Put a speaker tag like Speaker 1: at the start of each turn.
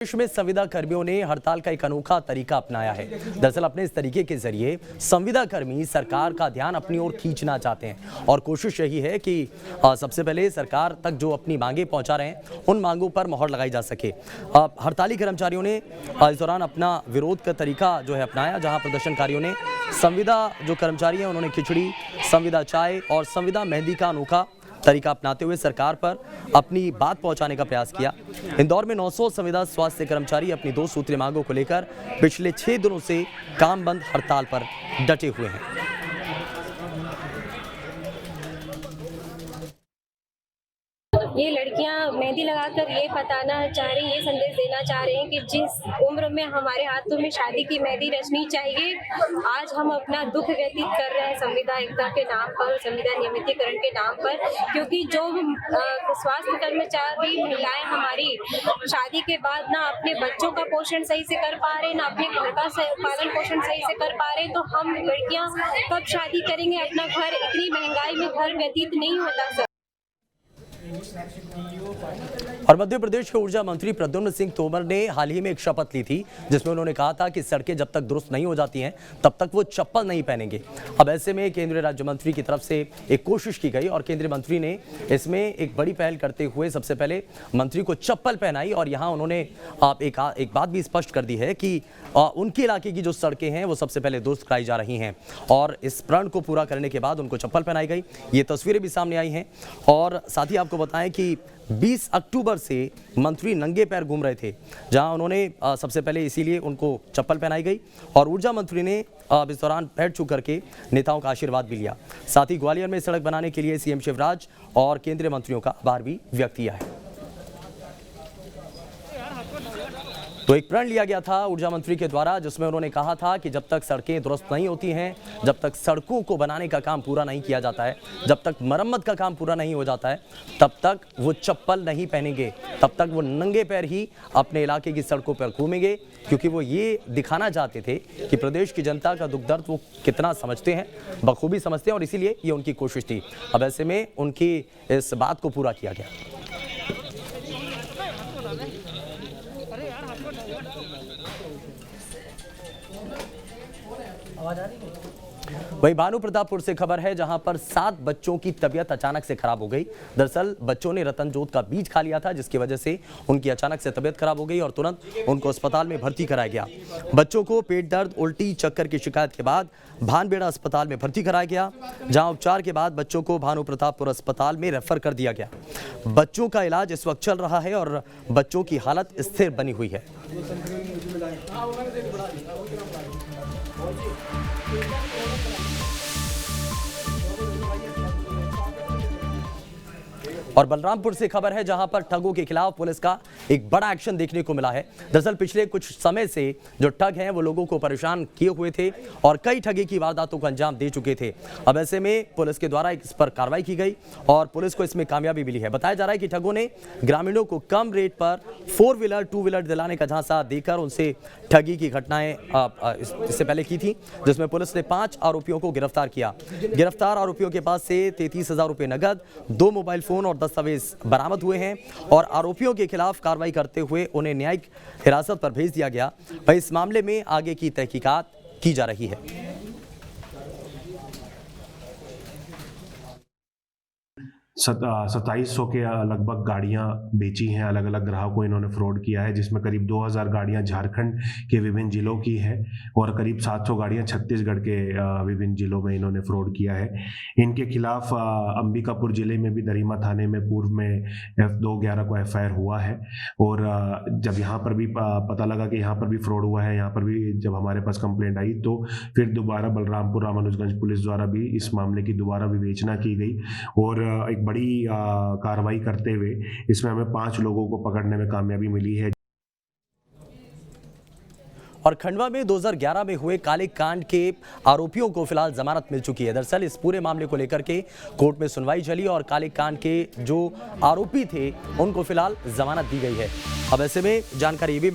Speaker 1: देश में संविदा कर्मियों ने हड़ताल का एक अनोखा तरीका अपनाया है। दरअसल अपने इस तरीके के जरिए संविदा कर्मी सरकार का ध्यान अपनी ओर खींचना चाहते हैं और कोशिश यही है कि सबसे पहले सरकार तक जो अपनी मांगे पहुंचा रहे हैं उन मांगों पर मोहर लगाई जा सके। हड़ताली कर्मचारियों ने इस दौरान अपना विरोध का तरीका जो है अपनाया, जहां प्रदर्शनकारियों ने संविदा जो कर्मचारी हैं उन्होंने खिचड़ी, संविदा चाय और संविदा मेहंदी का अनोखा तरीका अपनाते हुए सरकार पर अपनी बात पहुंचाने का प्रयास किया। इंदौर में 900 संविदा स्वास्थ्य कर्मचारी अपनी 2 सूत्रीय मांगों को लेकर पिछले 6 दिनों से काम बंद हड़ताल पर डटे हुए हैं।
Speaker 2: ये लड़कियां मेहंदी लगाकर ये बताना चाह रही हैं, ये संदेश देना चाह रहे हैं कि जिस उम्र में हमारे हाथों में शादी की मेहंदी रचनी चाहिए, आज हम अपना दुख व्यतीत कर रहे हैं संविदा एकता के नाम पर, संविदा नियमितीकरण के नाम पर। क्योंकि जो स्वास्थ्य कर्मचारी महिलाएं हमारी शादी के बाद ना अपने बच्चों का पोषण सही से कर पा रहे, ना अपने घर का पालन पोषण सही से कर पा रहे, तो हम लड़कियां कब शादी करेंगे? अपना घर, इतनी महंगाई में घर व्यतीत नहीं होता सर।
Speaker 1: और मध्य प्रदेश के ऊर्जा मंत्री प्रद्युम्न सिंह तोमर ने हाल ही में एक शपथ ली थी, जिसमें उन्होंने कहा था कि सड़कें जब तक दुरुस्त नहीं हो जाती हैं तब तक वो चप्पल नहीं पहनेंगे। अब ऐसे में केंद्रीय राज्य मंत्री की तरफ से एक कोशिश की गई और केंद्रीय मंत्री ने इसमें एक बड़ी पहल करते हुए सबसे पहले मंत्री को चप्पल पहनाई और यहाँ उन्होंने एक बात भी स्पष्ट कर दी है कि उनके इलाके की जो सड़कें हैं वो सबसे पहले दुरुस्त कराई जा रही हैं और इस प्रण को पूरा करने के बाद उनको चप्पल पहनाई गई। ये तस्वीरें भी सामने आई हैं और साथ ही आपको बताएं कि 20 अक्टूबर से मंत्री नंगे पैर घूम रहे थे, जहां उन्होंने सबसे पहले इसीलिए उनको चप्पल पहनाई गई और ऊर्जा मंत्री ने इस दौरान पैर छू करके नेताओं का आशीर्वाद भी लिया। साथ ही ग्वालियर में सड़क बनाने के लिए सीएम शिवराज और केंद्रीय मंत्रियों का आभार भी व्यक्त किया है। तो एक प्रण लिया गया था ऊर्जा मंत्री के द्वारा, जिसमें उन्होंने कहा था कि जब तक सड़कें दुरुस्त नहीं होती हैं, जब तक सड़कों को बनाने का काम पूरा नहीं किया जाता है, जब तक मरम्मत का काम पूरा नहीं हो जाता है, तब तक वो चप्पल नहीं पहनेंगे, तब तक वो नंगे पैर ही अपने इलाके की सड़कों पर घूमेंगे। क्योंकि वो ये दिखाना चाहते थे कि प्रदेश की जनता का दुख दर्द वो कितना समझते हैं, बखूबी समझते हैं और इसीलिए ये उनकी कोशिश थी। अब ऐसे में उनकी इस बात को पूरा किया गया। वहीं भानु प्रतापपुर से खबर है, जहां पर 7 बच्चों की तबीयत अचानक से खराब हो गई। दरअसल बच्चों ने रतनजोत का बीज खा लिया था, जिसकी वजह से उनकी अचानक से तबीयत खराब हो गई और तुरंत उनको अस्पताल में भर्ती कराया गया। बच्चों को पेट दर्द, उल्टी, चक्कर की शिकायत के बाद भानबेड़ा अस्पताल में भर्ती कराया गया, जहां उपचार के बाद बच्चों को भानु प्रतापपुर अस्पताल में रेफर कर दिया गया। बच्चों का इलाज इस वक्त चल रहा है और बच्चों की हालत स्थिर बनी हुई है। और बलरामपुर से खबर है, जहां पर ठगों के खिलाफ पुलिस का एक बड़ा एक्शन देखने को मिला है। दरअसल पिछले कुछ समय से जो ठग हैं वो लोगों को परेशान किए हुए थे और कई ठगी की वारदातों को अंजाम दे चुके थे। अब ऐसे में पुलिस के द्वारा इस पर कार्रवाई की गई और पुलिस को इसमें कामयाबी मिली है। बताया जा रहा है कि ठगों ने ग्रामीणों को कम रेट पर 4 व्हीलर 2 व्हीलर दिलाने का झांसा देकर उनसे ठगी की घटनाएं इससे पहले की थी, जिसमें पुलिस ने 5 आरोपियों को गिरफ्तार किया। गिरफ्तार आरोपियों के पास से 33,000 रुपए नगद, 2 मोबाइल फोन और दस्तावेज बरामद हुए हैं और आरोपियों के खिलाफ कार्रवाई करते हुए उन्हें न्यायिक हिरासत पर भेज दिया गया। वहीं इस मामले में आगे की तहकीकात की जा रही है।
Speaker 3: 2700 के लगभग गाड़ियां बेची हैं, अलग अलग ग्राहकों इन्होंने फ्रॉड किया है, जिसमें करीब 2000 गाड़ियां झारखंड के विभिन्न जिलों की है और करीब 700 गाड़ियां छत्तीसगढ़ के विभिन्न जिलों में इन्होंने फ्रॉड किया है। इनके खिलाफ अंबिकापुर जिले में भी दरिमा थाने में पूर्व में 2/11 को FIR हुआ है और जब यहाँ पर भी पता लगा कि यहाँ पर भी फ्रॉड हुआ है, यहाँ पर भी जब हमारे पास कंप्लेंट आई तो फिर दोबारा बलरामपुर रामानुजगंज पुलिस द्वारा भी इस मामले की दोबारा विवेचना की गई और एक बड़ी कार्रवाई करते हुए इसमें हमें 5 लोगों को पकड़ने में कामयाबी मिली है।
Speaker 1: और खंडवा में 2011 में हुए काले कांड के आरोपियों को फिलहाल जमानत मिल चुकी है। दरअसल इस पूरे मामले को लेकर के कोर्ट में सुनवाई चली और काले कांड के जो आरोपी थे उनको फिलहाल जमानत दी गई है। अब ऐसे में जानकारी ये भी